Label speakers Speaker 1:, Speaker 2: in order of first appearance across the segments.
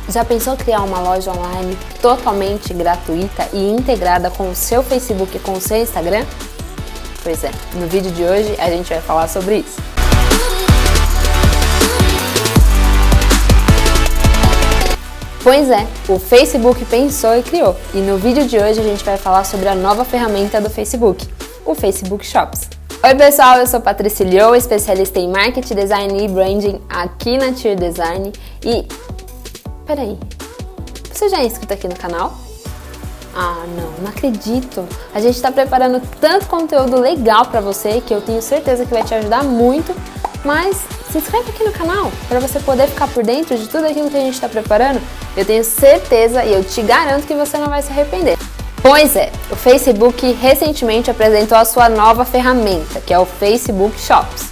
Speaker 1: Já pensou criar uma loja online totalmente gratuita e integrada com o seu Facebook e com o seu Instagram? Pois é, no vídeo de hoje a gente vai falar sobre isso. Pois é, o Facebook pensou e criou, e no vídeo de hoje a gente vai falar sobre a nova ferramenta do Facebook, o Facebook Shops. Oi pessoal, eu sou Patrícia Liu, especialista em Marketing, Design e Branding aqui na Tier Design e... Peraí, você já é inscrito aqui no canal? Ah, não acredito! A gente está preparando tanto conteúdo legal para você que eu tenho certeza que vai te ajudar muito, mas se inscreve aqui no canal para você poder ficar por dentro de tudo aquilo que a gente está preparando. Eu tenho certeza e eu te garanto que você não vai se arrepender. Pois é, o Facebook recentemente apresentou a sua nova ferramenta, que é o Facebook Shops.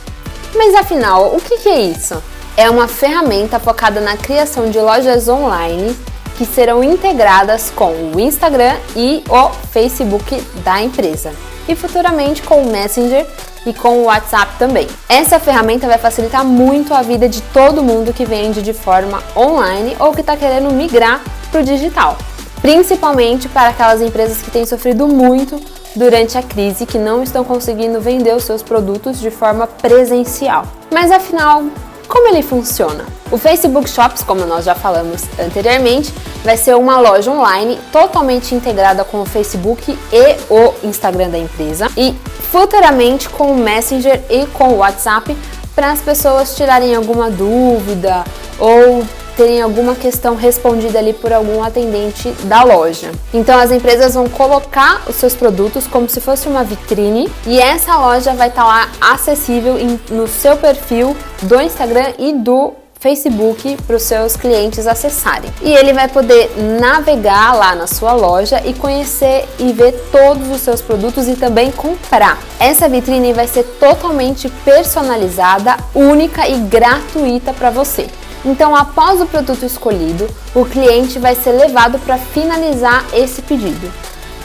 Speaker 1: Mas afinal, o que é isso? É uma ferramenta focada na criação de lojas online que serão integradas com o Instagram e o Facebook da empresa, e futuramente com o Messenger e com o WhatsApp também. Essa ferramenta vai facilitar muito a vida de todo mundo que vende de forma online ou que está querendo migrar para o digital, principalmente para aquelas empresas que têm sofrido muito durante a crise, que não estão conseguindo vender os seus produtos de forma presencial. Mas afinal, como ele funciona? O Facebook Shops, como nós já falamos anteriormente, vai ser uma loja online totalmente integrada com o Facebook e o Instagram da empresa e futuramente com o Messenger e com o WhatsApp para as pessoas tirarem alguma dúvida ou terem alguma questão respondida ali por algum atendente da loja. Então as empresas vão colocar os seus produtos como se fosse uma vitrine e essa loja vai estar lá acessível no seu perfil do Instagram e do Facebook para os seus clientes acessarem. E ele vai poder navegar lá na sua loja e conhecer e ver todos os seus produtos e também comprar. Essa vitrine vai ser totalmente personalizada, única e gratuita para você. Então, após o produto escolhido, o cliente vai ser levado para finalizar esse pedido.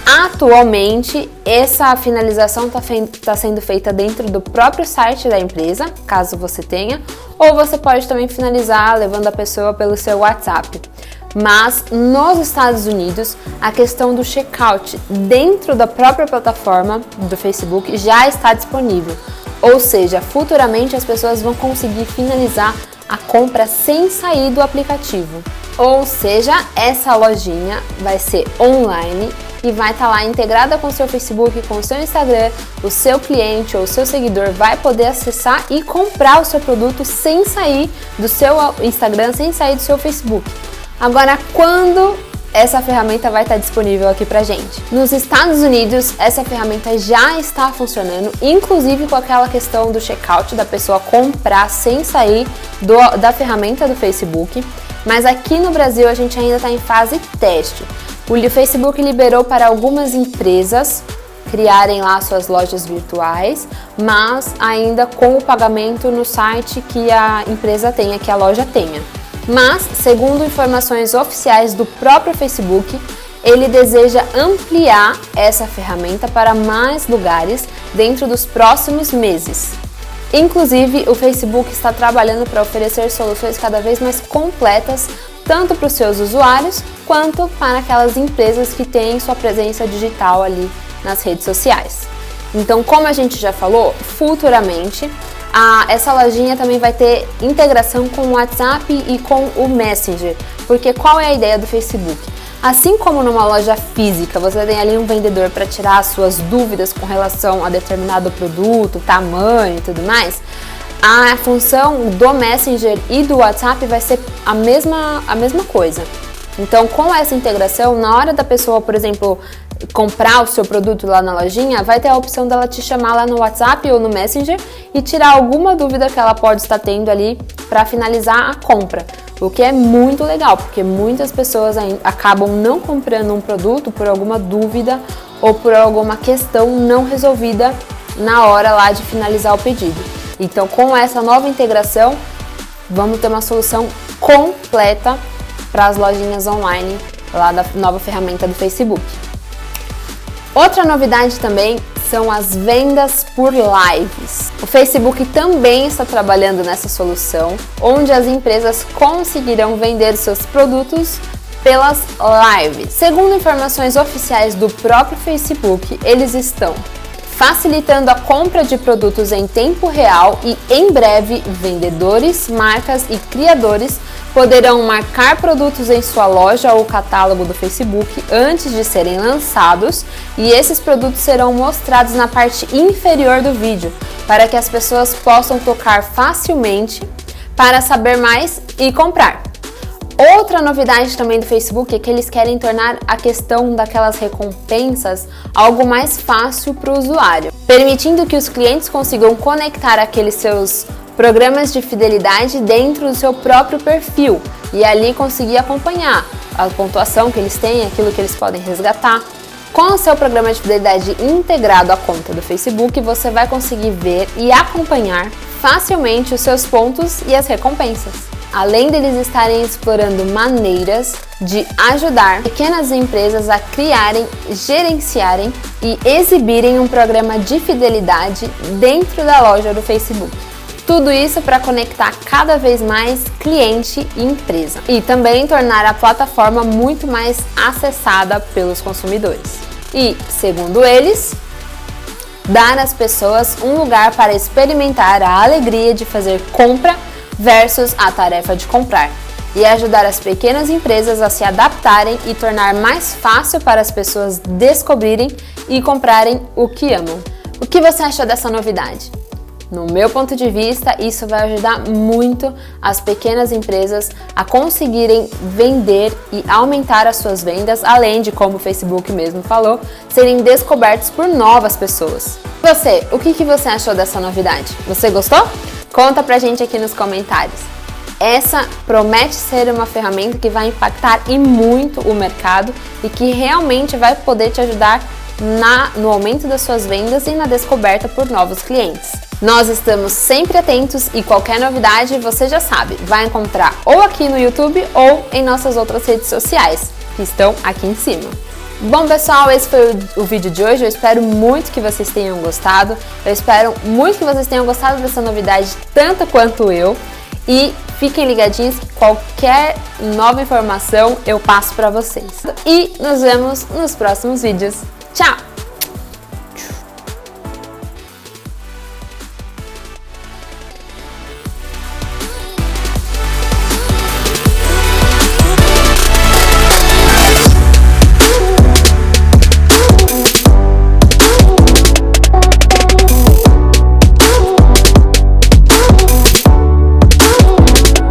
Speaker 1: Atualmente, essa finalização está sendo feita dentro do próprio site da empresa, caso você tenha, ou você pode também finalizar levando a pessoa pelo seu WhatsApp. Mas nos Estados Unidos, a questão do checkout dentro da própria plataforma do Facebook já está disponível. Ou seja, futuramente as pessoas vão conseguir finalizar a compra sem sair do aplicativo. Ou seja, essa lojinha vai ser online e vai estar lá integrada com o seu Facebook, com o seu Instagram. O seu cliente ou o seu seguidor vai poder acessar e comprar o seu produto sem sair do seu Instagram, sem sair do seu Facebook. Agora, quando essa ferramenta vai estar disponível aqui pra gente? Nos Estados Unidos, essa ferramenta já está funcionando, inclusive com aquela questão do checkout, da pessoa comprar sem sair da ferramenta do Facebook. Mas aqui no Brasil a gente ainda está em fase teste. O Facebook liberou para algumas empresas criarem lá suas lojas virtuais, mas ainda com o pagamento no site que a empresa tenha, que a loja tenha. Mas, segundo informações oficiais do próprio Facebook, ele deseja ampliar essa ferramenta para mais lugares dentro dos próximos meses. Inclusive, o Facebook está trabalhando para oferecer soluções cada vez mais completas, tanto para os seus usuários, quanto para aquelas empresas que têm sua presença digital ali nas redes sociais. Então, como a gente já falou, futuramente, essa lojinha também vai ter integração com o WhatsApp e com o Messenger, porque qual é a ideia do Facebook? Assim como numa loja física, você tem ali um vendedor para tirar as suas dúvidas com relação a determinado produto, tamanho e tudo mais, a função do Messenger e do WhatsApp vai ser a mesma coisa. Então, com essa integração, na hora da pessoa, por exemplo, comprar o seu produto lá na lojinha, vai ter a opção dela te chamar lá no WhatsApp ou no Messenger e tirar alguma dúvida que ela pode estar tendo ali para finalizar a compra. O que é muito legal, porque muitas pessoas acabam não comprando um produto por alguma dúvida ou por alguma questão não resolvida na hora lá de finalizar o pedido. Então, com essa nova integração, vamos ter uma solução completa para as lojinhas online lá da nova ferramenta do Facebook. Outra novidade também são as vendas por lives. O Facebook também está trabalhando nessa solução, onde as empresas conseguirão vender seus produtos pelas lives. Segundo informações oficiais do próprio Facebook, eles estão facilitando a compra de produtos em tempo real e, em breve, vendedores, marcas e criadores poderão marcar produtos em sua loja ou catálogo do Facebook antes de serem lançados, e esses produtos serão mostrados na parte inferior do vídeo para que as pessoas possam tocar facilmente para saber mais e comprar. Outra novidade também do Facebook é que eles querem tornar a questão daquelas recompensas algo mais fácil para o usuário, permitindo que os clientes consigam conectar aqueles seus programas de fidelidade dentro do seu próprio perfil e ali conseguir acompanhar a pontuação que eles têm, aquilo que eles podem resgatar. Com o seu programa de fidelidade integrado à conta do Facebook, você vai conseguir ver e acompanhar facilmente os seus pontos e as recompensas. Além deles estarem explorando maneiras de ajudar pequenas empresas a criarem, gerenciarem e exibirem um programa de fidelidade dentro da loja do Facebook. Tudo isso para conectar cada vez mais cliente e empresa e também tornar a plataforma muito mais acessada pelos consumidores. E, segundo eles, dar às pessoas um lugar para experimentar a alegria de fazer compra versus a tarefa de comprar, e ajudar as pequenas empresas a se adaptarem e tornar mais fácil para as pessoas descobrirem e comprarem o que amam. O que você achou dessa novidade? No meu ponto de vista, isso vai ajudar muito as pequenas empresas a conseguirem vender e aumentar as suas vendas, além de, como o Facebook mesmo falou, serem descobertos por novas pessoas. Você, o que você achou dessa novidade? Você gostou? Conta pra gente aqui nos comentários. Essa promete ser uma ferramenta que vai impactar e muito o mercado e que realmente vai poder te ajudar no aumento das suas vendas e na descoberta por novos clientes. Nós estamos sempre atentos e qualquer novidade, você já sabe, vai encontrar ou aqui no YouTube ou em nossas outras redes sociais, que estão aqui em cima. Bom, pessoal, esse foi o vídeo de hoje. Eu espero muito que vocês tenham gostado. Eu espero muito que vocês tenham gostado dessa novidade tanto quanto eu. E fiquem ligadinhos que qualquer nova informação eu passo para vocês. E nos vemos nos próximos vídeos. Tchau!